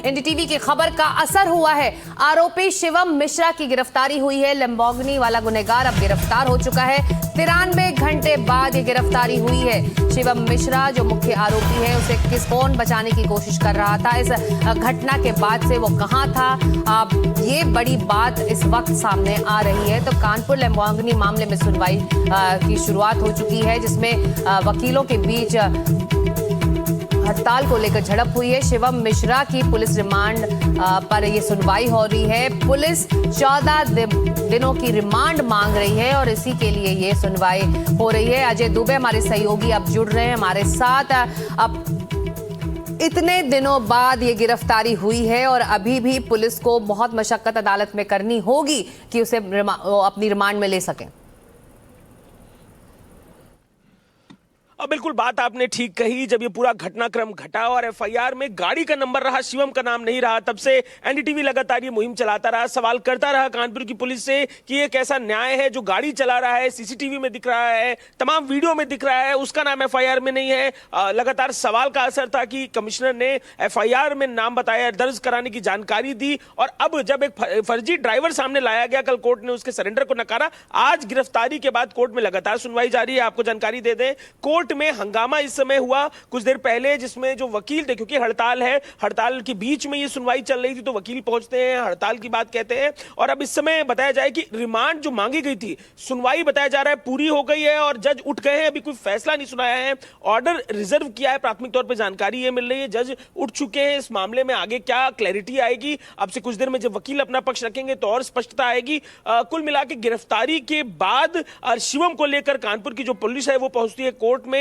NDTV की खबर का असर हुआ है। आरोपी शिवम मिश्रा की गिरफ्तारी हुई है। लैम्बोर्गिनी वाला गुनहगार अब गिरफ्तार हो चुका है। 93 घंटे बाद ये गिरफ्तारी हुई है। शिवम मिश्रा जो मुख्य आरोपी है, उसे कौन बचाने की कोशिश कर रहा था, इस घटना के बाद से वो कहां था, ये बड़ी बात इस वक्त सामने आ रही है। तो कानपुर लैम्बोर्गिनी मामले में सुनवाई की शुरुआत हो चुकी है, जिसमें वकीलों के बीच हड़ताल को लेकर झड़प हुई है। शिवम मिश्रा की पुलिस रिमांड पर यह सुनवाई हो रही है। पुलिस 14 दिनों की रिमांड मांग रही है और इसी के लिए ये सुनवाई हो रही है। अजय दुबे हमारे सहयोगी अब जुड़ रहे हैं हमारे साथ। अब इतने दिनों बाद ये गिरफ्तारी हुई है और अभी भी पुलिस को बहुत मशक्कत अदालत में करनी होगी कि उसे अपनी रिमांड में ले सकें। बिल्कुल बात आपने ठीक कही। जब ये पूरा घटनाक्रम घटा और एफआईआर में गाड़ी का नंबर रहा, शिवम का नाम नहीं रहा, तब से एनडीटीवी लगातार ये मुहिम चलाता रहा, सवाल करता रहा कानपुर की पुलिस से कि ये कैसा न्याय है, जो गाड़ी चला रहा है सीसीटीवी में दिख रहा है, तमाम वीडियो में दिख रहा है, उसका नाम एफआईआर में नहीं है। लगातार सवाल का असर था कि कमिश्नर ने एफआईआर में नाम बताया, दर्ज कराने की जानकारी दी और अब जब एक फर्जी ड्राइवर सामने लाया गया, कल कोर्ट ने उसके सरेंडर को नकारा। आज गिरफ्तारी के बाद कोर्ट में लगातार सुनवाई जारी है। आपको जानकारी दे दें, कोर्ट में हंगामा इस समय हुआ कुछ देर पहले, जिसमें जो वकील थे, क्योंकि हड़ताल है, हड़ताल के बीच में ये सुनवाई चल रही थी, तो वकील पहुंचते हैं, हड़ताल की बात कहते हैं और अब इस समय बताया जाए कि रिमांड जो मांगी गई थी, सुनवाई बताया जा रहा है पूरी हो गई है और जज उठ गए हैं। अभी कोई फैसला नहीं सुनाया है, ऑर्डर रिजर्व किया है। प्राथमिक तौर पर जानकारी ये मिल रही है, जज उठ चुके हैं। इस मामले में आगे क्या क्लैरिटी आएगी, अब से कुछ देर में जब वकील अपना पक्ष रखेंगे तो और स्पष्टता आएगी। कुल मिला के गिरफ्तारी के बाद शिवम को लेकर कानपुर की जो पुलिस है वो पहुंचती है कोर्ट में,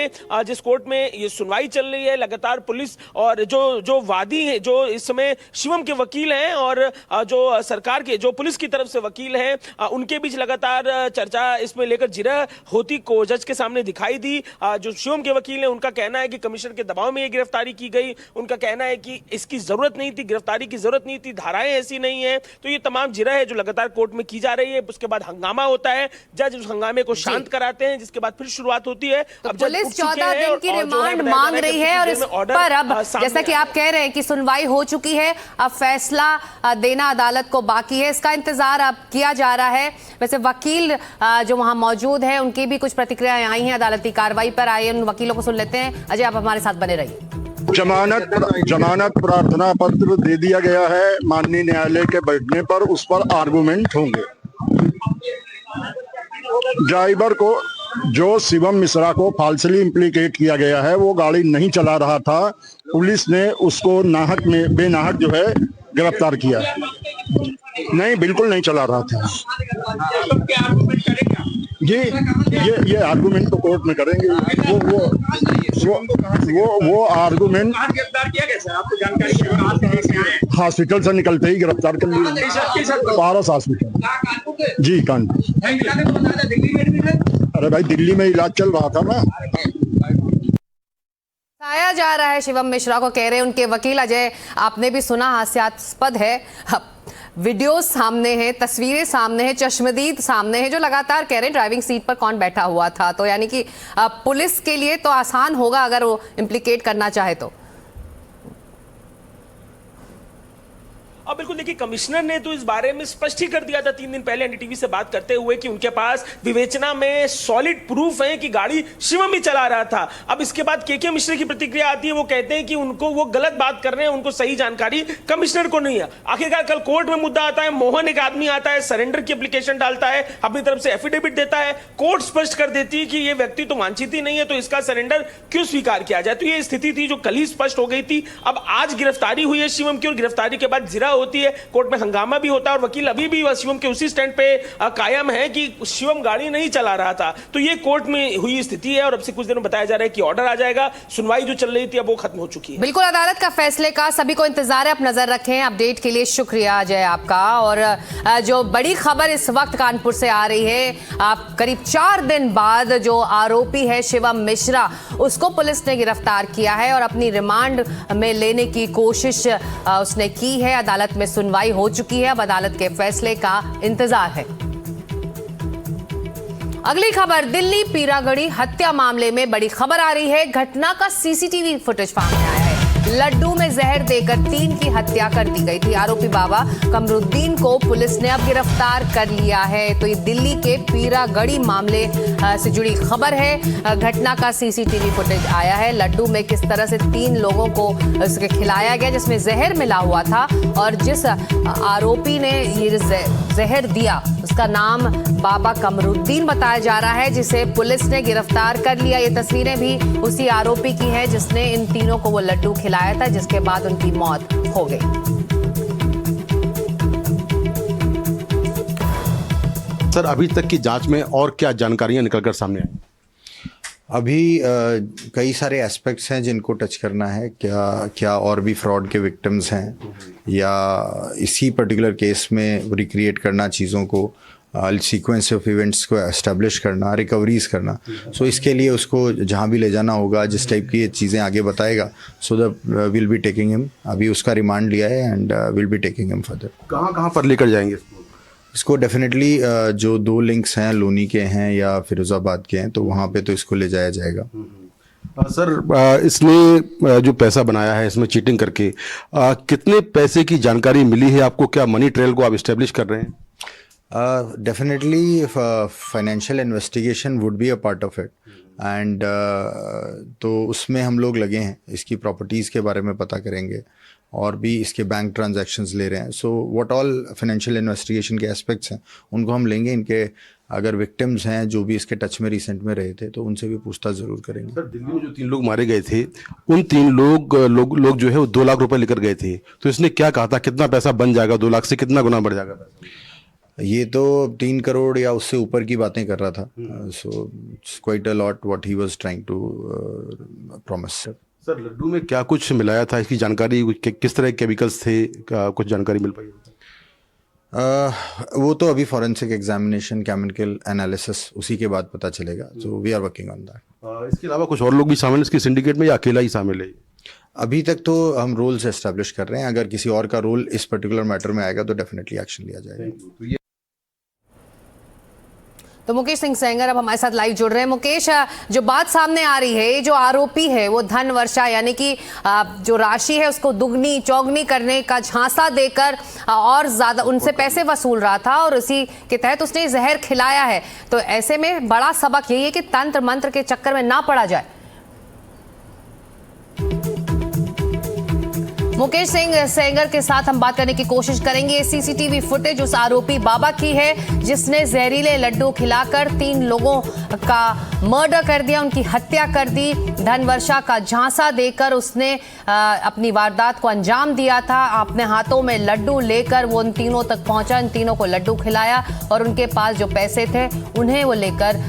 जिस कोर्ट में ये सुनवाई चल रही है। लगातार पुलिस और जो वादी हैं, जो इस समय शिवम के वकील हैं और जो सरकार के जो पुलिस की तरफ से वकील हैं, उनके बीच लगातार चर्चा इसमें लेकर जिरह होती को जज के सामने दिखाई दी। जो शिवम के वकील हैं, उनका कहना है कि कमिश्नर के दबाव में ये गिरफ्तारी की गई। उनका कहना है कि इसकी जरूरत नहीं थी, गिरफ्तारी की जरूरत नहीं थी, धाराएं ऐसी नहीं है। तो ये तमाम जिरह है जो लगातार कोर्ट में की जा रही है। उसके बाद हंगामा होता है, जज उस हंगामे को शांत कराते हैं, जिसके बाद फिर शुरुआत होती है। तो अब पुलिस 14 दिन की रिमांड मांग रही है और इस पर अब जैसा कि आप कह रहे हैं कि सुनवाई हो चुकी है, अब फैसला देना अदालत को बाकी है। इसका इंतजार अब किया जा रहा है। वैसे वकील जो वहां मौजूद है, उनकी भी कुछ प्रतिक्रियाएं आई हैं अदालती कार्रवाई पर। आइए उन वकीलों को सुन लेते हैं। अजय, आप हमारे साथ बने रहिए। जमानत प्रार्थना पत्र दे दिया गया है माननीय न्यायालय के बैठने पर, उस पर आर्गुमेंट होंगे। ड्राइवर को, जो शिवम मिश्रा को फाल्सली इम्प्लीकेट किया गया है, वो गाड़ी नहीं चला रहा था। पुलिस ने उसको नाहक में बेनाहक जो है गिरफ्तार किया। नहीं, बिल्कुल नहीं चला रहा था जी। ये आर्गुमेंट तो कोर्ट में करेंगे। वो आर्गुमेंट हॉस्पिटल से निकलते ही गिरफ्तार कर लिया, पारस हॉस्पिटल जी कानपुर। अरे भाई, दिल्ली में इलाज चल रहा था ना। बताया जा रहा है शिवम मिश्रा को, कह रहे हैं उनके वकील। अजय, आपने भी सुना, हास्यास्पद है। वीडियो सामने है, तस्वीरें सामने है, चश्मदीद सामने है, जो लगातार कह रहे हैं ड्राइविंग सीट पर कौन बैठा हुआ था। तो यानी कि पुलिस के लिए तो आसान होगा अगर वो इम्प्लीकेट करना चाहे तो। अब बिल्कुल देखिए, कमिश्नर ने तो इस बारे में स्पष्ट ही कर दिया था 3 दिन पहले एनडीटीवी से बात करते हुए कि उनके पास विवेचना में सॉलिड प्रूफ है कि गाड़ी शिवम ही चला रहा था। अब इसके बाद के मिश्रा की प्रतिक्रिया आती है, वो कहते हैं कि उनको वो गलत बात कर रहे हैं, उनको सही जानकारी कमिश्नर को नहीं है। आखिरकार कल कोर्ट में मुद्दा आता है, मोहन एक आदमी आता है, सरेंडर की एप्लीकेशन डालता है, अपनी तरफ से एफिडेविट देता है, कोर्ट स्पष्ट कर देती है कि ये व्यक्ति तो वांछित ही नहीं है, तो इसका सरेंडर क्यों स्वीकार किया जाए। तो ये स्थिति थी जो कल ही स्पष्ट हो गई थी। अब आज गिरफ्तारी हुई है शिवम की और गिरफ्तारी के बाद जिरह होती है, कोर्ट में हंगामा भी होता है और वकील अभी भी शिवम के उसी स्टैंड पे कायम है कि शिवम गाड़ी नहीं चला रहा था। तो ये कोर्ट में हुई स्थिति है और अब से कुछ दिनों में बताया जा रहा है कि ऑर्डर आ जाएगा। सुनवाई जो चल रही थी अब वो खत्म हो चुकी है। बिल्कुल, अदालत का फैसले का सभी को इंतजार है। आप नजर रखें। अपडेट के लिए शुक्रिया अजय आपका। और जो बड़ी खबर इस वक्त कानपुर से आ रही है, करीब 4 दिन बाद जो आरोपी है शिवम मिश्रा, उसको पुलिस ने गिरफ्तार किया है और अपनी रिमांड में लेने की कोशिश उसने की है। अदालत में सुनवाई हो चुकी है, अब अदालत के फैसले का इंतजार है। अगली खबर, दिल्ली पीरागढ़ी हत्या मामले में बड़ी खबर आ रही है। घटना का सीसीटीवी फुटेज सामने आया है। लड्डू में जहर देकर 3 की हत्या कर दी गई थी। आरोपी बाबा कमरुद्दीन को पुलिस ने अब गिरफ्तार कर लिया है। तो ये दिल्ली के पीरागढ़ी मामले से जुड़ी खबर है। घटना का सीसीटीवी फुटेज आया है। लड्डू में किस तरह से 3 लोगों को इसके खिलाया गया जिसमें जहर मिला हुआ था, और जिस आरोपी ने ये जहर दिया उसका नाम बाबा कमरुद्दीन बताया जा रहा है, जिसे पुलिस ने गिरफ्तार कर लिया। ये तस्वीरें भी उसी आरोपी की हैं जिसने इन तीनों को वो लड्डू खिलाया था, जिसके बाद उनकी मौत हो गई। सर, अभी तक की जांच में और क्या जानकारियां निकलकर सामने आई? अभी कई सारे एस्पेक्ट्स हैं जिनको टच करना है। क्या और भी फ्रॉड के विक्टिम्स हैं, या इसी पर्टिकुलर केस में रिक्रिएट करना चीज़ों को, सीक्वेंस ऑफ इवेंट्स को एस्टेब्लिश करना, रिकवरीज करना। सो इसके लिए उसको जहाँ भी ले जाना होगा, जिस टाइप की ये चीज़ें आगे बताएगा, so that will be taking him. अभी उसका रिमांड लिया है and will be taking him further. कहाँ पर लेकर जाएंगे इसको? डेफिनेटली जो 2 लिंक्स हैं, लोनी के हैं या फिरोजाबाद के हैं, तो वहाँ पे तो इसको ले जाया जाएगा। सर, इसने जो पैसा बनाया है इसमें चीटिंग करके, कितने पैसे की जानकारी मिली है आपको? क्या मनी ट्रेल को आप इस्टेब्लिश कर रहे हैं? Definitely financial investigation would be a part of it, and तो उसमें हम लोग लगे हैं। इसकी प्रॉपर्टीज़ के बारे में पता करेंगे और भी इसके बैंक ट्रांजैक्शंस ले रहे हैं। So what all financial investigation के एस्पेक्ट्स हैं उनको हम लेंगे। इनके अगर विक्टिम्स हैं जो भी इसके टच में रिसेंट में रहे थे, तो उनसे भी पूछताछ ज़रूर करेंगे। सर, दिल्ली में जो 3 लोग मारे गए थे, उन 3 लोग जो है वो 2 लाख रुपए लेकर गए थे। तो इसने क्या कहा था, कितना पैसा बन जाएगा? 2 लाख से कितना गुना बढ़ जाएगा पैसा? ये तो 3 करोड़ या उससे ऊपर की बातें कर रहा था। So it's quite a lot what he was trying to promise. Sir, laddu में क्या कुछ मिलाया था, इसकी जानकारी? किस तरह के केमिकल्स थे, कुछ जानकारी मिल पाई? वो तो अभी फॉरेंसिक एग्जामिनेशन, केमिकल एनालिसिस, उसी के बाद पता चलेगा। So we are working on that. इसके अलावा कुछ और लोग भी शामिल हैं इसके सिंडिकेट में, या अकेला ही शामिल है? अभी तक तो हम रोल्स एस्टैब्लिश कर रहे हैं। अगर किसी और का रोल इस पर्टिकुलर मैटर में आएगा तो डेफिनेटली एक्शन लिया जाएगा। तो मुकेश सिंह सेंगर अब हमारे साथ लाइव जुड़ रहे हैं। मुकेश, जो बात सामने आ रही है, जो आरोपी है वो धन वर्षा यानी कि जो राशि है उसको दुगनी चौगनी करने का झांसा देकर और ज्यादा उनसे पैसे वसूल रहा था, और उसी के तहत उसने जहर खिलाया है। तो ऐसे में बड़ा सबक यही है कि तंत्र मंत्र के चक्कर में ना पड़ा जाए। मुकेश सिंह सेंगर के साथ हम बात करने की कोशिश करेंगे। सीसीटीवी फुटेज उस आरोपी बाबा की है जिसने जहरीले लड्डू खिलाकर 3 लोगों का मर्डर कर दिया, उनकी हत्या कर दी। धनवर्षा का झांसा देकर उसने अपनी वारदात को अंजाम दिया था। अपने हाथों में लड्डू लेकर वो उन तीनों तक पहुंचा, इन तीनों को लड्डू खिलाया और उनके पास जो पैसे थे उन्हें वो लेकर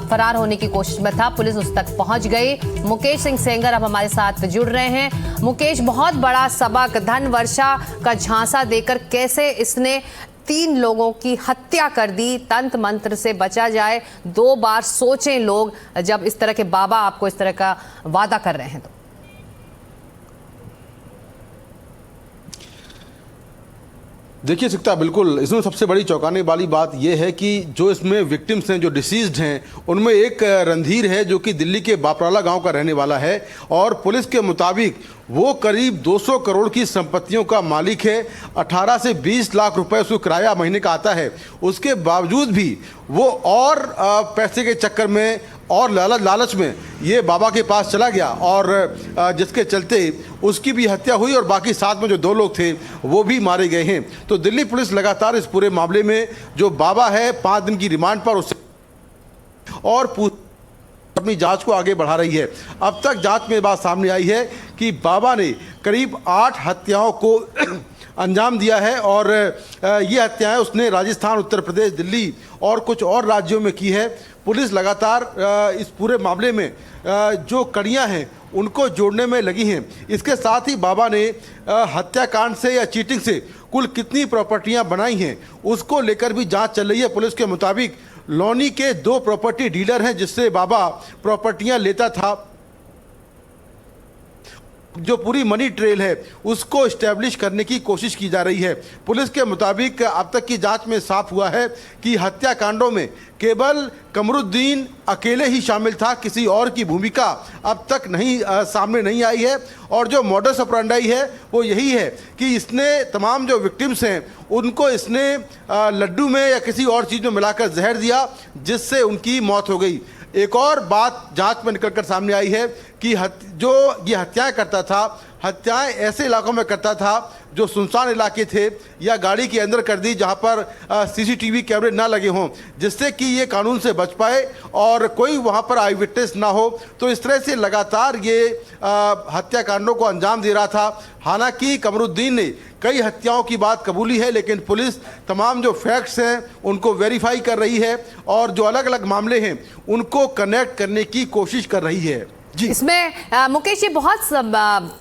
फरार होने की कोशिश में था। पुलिस उस तक पहुंच गई। मुकेश सिंह सेंगर अब हमारे साथ जुड़ रहे हैं। मुकेश, बहुत बड़ा सबक, धन वर्षा का झांसा देकर कैसे इसने 3 लोगों की हत्या कर दी। तंत्र मंत्र से बचा जाए, 2 बार सोचें लोग जब इस तरह के बाबा आपको इस तरह का वादा कर रहे हैं। तो देखिए सिकता, बिल्कुल इसमें सबसे बड़ी चौंकाने वाली बात यह है कि जो इसमें विक्टिम्स हैं, जो डिसीज्ड हैं, उनमें एक रणधीर है जो कि दिल्ली के बापराला गांव का रहने वाला है और पुलिस के मुताबिक वो करीब 200 करोड़ की संपत्तियों का मालिक है। 18 से 20 लाख रुपए उसको किराया महीने का आता है। उसके बावजूद भी वो और पैसे के चक्कर में और लालच में ये बाबा के पास चला गया और जिसके चलते उसकी भी हत्या हुई और बाकी साथ में जो 2 लोग थे वो भी मारे गए हैं। तो दिल्ली पुलिस लगातार इस पूरे मामले में जो बाबा है 5 दिन की रिमांड पर उसे और अपनी जांच को आगे बढ़ा रही है। अब तक जांच में बात सामने आई है कि बाबा ने करीब 8 हत्याओं को अंजाम दिया है और ये हत्याएं उसने राजस्थान, उत्तर प्रदेश, दिल्ली और कुछ और राज्यों में की है। पुलिस लगातार इस पूरे मामले में जो कड़ियां हैं उनको जोड़ने में लगी हैं। इसके साथ ही बाबा ने हत्याकांड से या चीटिंग से कुल कितनी प्रॉपर्टियां बनाई हैं उसको लेकर भी जांच चल रही है। पुलिस के मुताबिक लौनी के 2 प्रॉपर्टी डीलर हैं जिससे बाबा प्रॉपर्टियां लेता था। जो पूरी मनी ट्रेल है उसको स्टैब्लिश करने की कोशिश की जा रही है। पुलिस के मुताबिक अब तक की जांच में साफ हुआ है कि हत्याकांडों में केवल कमरुद्दीन अकेले ही शामिल था, किसी और की भूमिका अब तक सामने नहीं आई है। और जो मॉडस ऑपरेंडी है वो यही है कि इसने तमाम जो विक्टिम्स हैं उनको इसने लड्डू में या किसी और चीज़ में मिलाकर जहर दिया, जिससे उनकी मौत हो गई। एक और बात जांच में निकलकर सामने आई है कि जो ये हत्याएं करता था, हत्याएं ऐसे इलाकों में करता था जो सुनसान इलाके थे या गाड़ी के अंदर कर दी जहां पर सीसीटीवी कैमरे ना लगे हों, जिससे कि ये कानून से बच पाए और कोई वहां पर आई विटनेस ना हो। तो इस तरह से लगातार ये हत्याकांडों को अंजाम दे रहा था। हालांकि कमरुद्दीन ने कई हत्याओं की बात कबूली है, लेकिन पुलिस तमाम जो फैक्ट्स हैं उनको वेरीफाई कर रही है और जो अलग अलग मामले हैं उनको कनेक्ट करने की कोशिश कर रही है। जी, इसमें मुकेश जी बहुत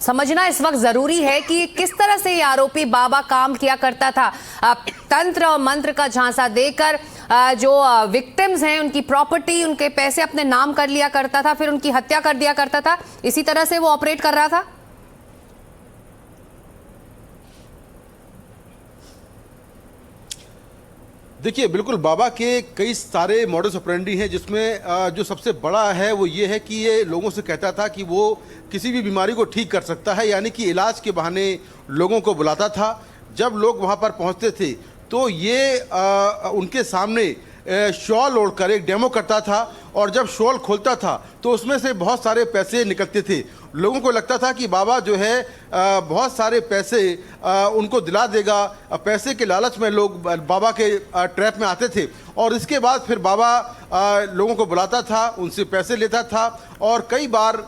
समझना इस वक्त जरूरी है कि किस तरह से ये आरोपी बाबा काम किया करता था। तंत्र और मंत्र का झांसा देकर जो विक्टिम्स हैं उनकी प्रॉपर्टी, उनके पैसे अपने नाम कर लिया करता था, फिर उनकी हत्या कर दिया करता था। इसी तरह से वो ऑपरेट कर रहा था। देखिए, बिल्कुल बाबा के कई सारे मॉडस ऑपरेंडी हैं, जिसमें जो सबसे बड़ा है वो ये है कि ये लोगों से कहता था कि वो किसी भी बीमारी को ठीक कर सकता है, यानी कि इलाज के बहाने लोगों को बुलाता था। जब लोग वहाँ पर पहुँचते थे तो ये उनके सामने शॉल ओढ़कर एक डेमो करता था और जब शॉल खोलता था तो उसमें से बहुत सारे पैसे निकलते थे। लोगों को लगता था कि बाबा जो है बहुत सारे पैसे उनको दिला देगा। पैसे के लालच में लोग बाबा के ट्रैप में आते थे और इसके बाद फिर बाबा लोगों को बुलाता था, उनसे पैसे लेता था और कई बार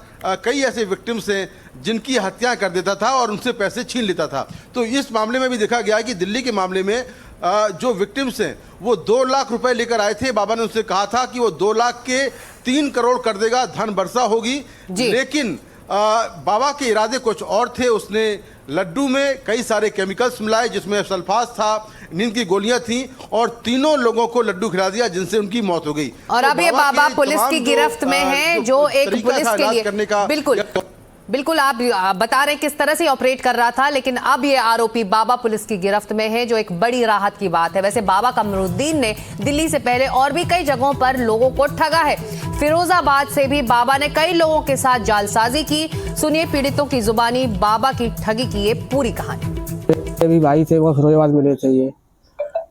कई ऐसे विक्टिम्स हैं जिनकी हत्या कर देता था और उनसे पैसे छीन लेता था। तो इस मामले में भी देखा गया कि दिल्ली के मामले में जो विक्टिम्स हैं वो 2 लाख रुपए लेकर आए थे। बाबा ने उनसे कहा था कि वो 2 लाख के 3 करोड़ कर देगा, धन वर्षा होगी। लेकिन बाबा के इरादे कुछ और थे। उसने लड्डू में कई सारे केमिकल्स मिलाए, जिसमें सल्फास था, नींद की गोलियां थी और तीनों लोगों को लड्डू खिला दिया, जिनसे उनकी मौत हो गई। और अब ये बाबा पुलिस की गिरफ्त में है, जो एक पुलिस के लिए बिल्कुल आप बता रहे हैं किस तरह से ऑपरेट कर रहा था, लेकिन अब ये आरोपी बाबा पुलिस की गिरफ्त में है, जो एक बड़ी राहत की बात है। वैसे बाबा कमरुद्दीन ने दिल्ली से पहले और भी कई जगहों पर लोगों को ठगा है। फिरोजाबाद से भी बाबा ने कई लोगों के साथ जालसाजी की। सुनिए पीड़ितों की जुबानी बाबा की ठगी की ये पूरी कहानी। भी भाई थे वो फिरोजाबाद मिले थे, ये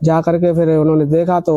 जा करके फिर उन्होंने देखा तो